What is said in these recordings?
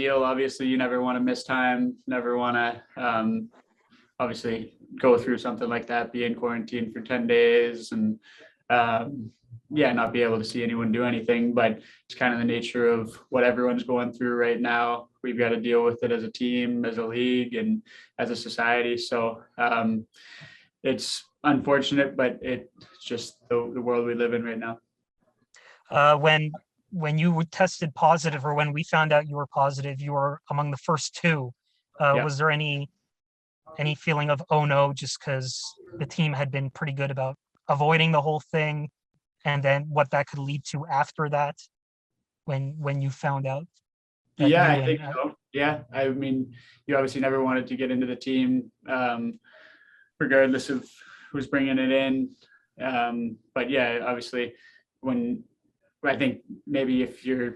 ideal. Obviously, you never want to miss time, never want to obviously go through something like that, be in quarantine for 10 days and yeah, not be able to see anyone do anything. But it's kind of the nature of what everyone's going through right now. We've got to deal with it as a team, as a league, and as a society. So it's unfortunate, but it's just the world we live in right now. When you were tested positive, or when we found out you were positive, you were among the first two. Yeah. Was there any feeling of, oh no, just because the team had been pretty good about avoiding the whole thing, and then what that could lead to after that, when you found out? Yeah, I think so. Yeah, I mean, you obviously never wanted to get into the team, regardless of who's bringing it in. But yeah, obviously, when I think maybe if you're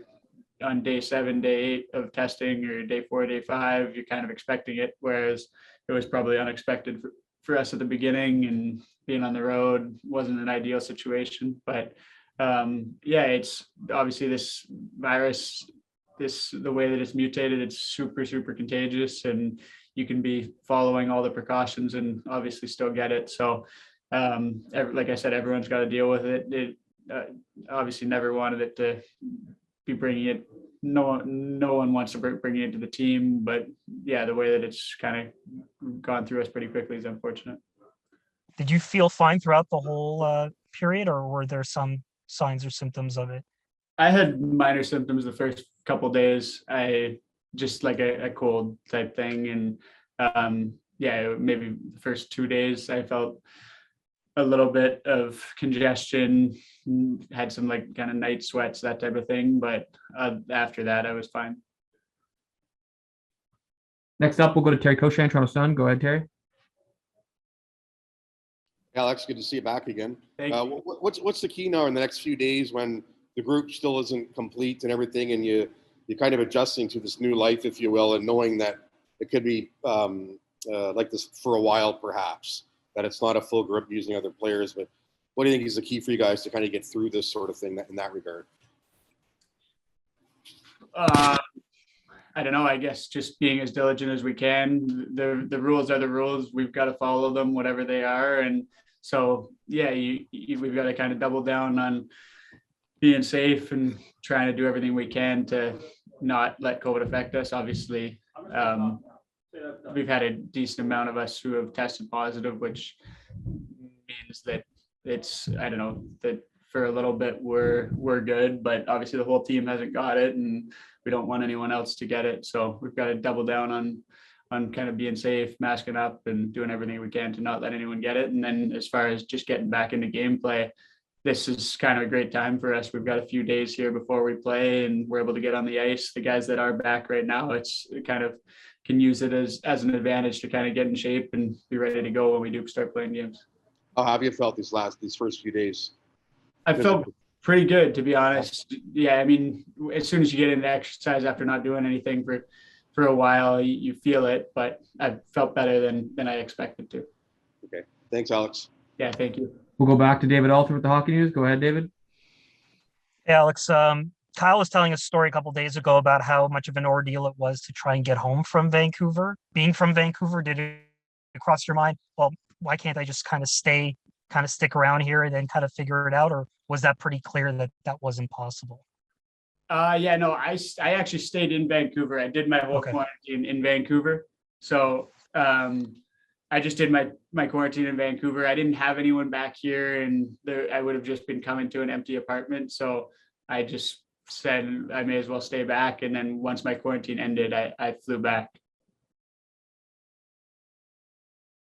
on day 7, day 8 of testing, or day 4, day 5, you're kind of expecting it, whereas it was probably unexpected for us at the beginning, and being on the road wasn't an ideal situation. But yeah, it's obviously this virus, the way that it's mutated, it's super, super contagious, and you can be following all the precautions and obviously still get it. So like I said, everyone's got to deal with it. Obviously never wanted it to be bringing it. No one wants to bring it into the team, but yeah, the way that it's kind of gone through us pretty quickly is unfortunate. Did you feel fine throughout the whole period, or were there some signs or symptoms of it? I had minor symptoms the first couple of days. I just like a cold type thing, and yeah, maybe the first 2 days I felt a little bit of congestion, had some like kind of night sweats, that type of thing. But after that, I was fine. Next up, we'll go to Terry Koshan, Toronto Sun. Go ahead, Terry. Alex, good to see you back again. Thank you. What's the key now in the next few days when the group still isn't complete and everything, and you're kind of adjusting to this new life, if you will, and knowing that it could be like this for a while, perhaps, that it's not a full group using other players? But what do you think is the key for you guys to kind of get through this sort of thing in that regard? I don't know. I guess just being as diligent as we can. The rules are the rules. We've got to follow them, whatever they are. And so, yeah, we've got to kind of double down on being safe and trying to do everything we can to not let COVID affect us. Obviously, we've had a decent amount of us who have tested positive, which means that I don't know, that for a little bit we're good, but obviously the whole team hasn't got it, and we don't want anyone else to get it. So we've got to double down on kind of being safe, masking up, and doing everything we can to not let anyone get it. And then as far as just getting back into gameplay, this is kind of a great time for us. We've got a few days here before we play, and we're able to get on the ice. The guys that are back right now, it kind of can use it as an advantage to kind of get in shape and be ready to go when we do start playing games. How have you felt these first few days? I felt pretty good, to be honest. Yeah, I mean, as soon as you get into exercise after not doing anything for a while, you feel it, but I felt better than I expected to. Okay. Thanks, Alex. Yeah, thank you. We'll go back to David Alter with the hockey news. Go ahead, David. Hey, Alex, Kyle was telling a story a couple days ago about how much of an ordeal it was to try and get home from Vancouver. Being from Vancouver, did it cross your mind, well, why can't I just kind of stick around here and then kind of figure it out? Or was that pretty clear that wasn't possible? Yeah, no, I actually stayed in Vancouver. I did my whole quarantine in Vancouver. So I just did my quarantine in Vancouver. I didn't have anyone back here, and I would have just been coming to an empty apartment. So I just said I may as well stay back. And then once my quarantine ended, I flew back.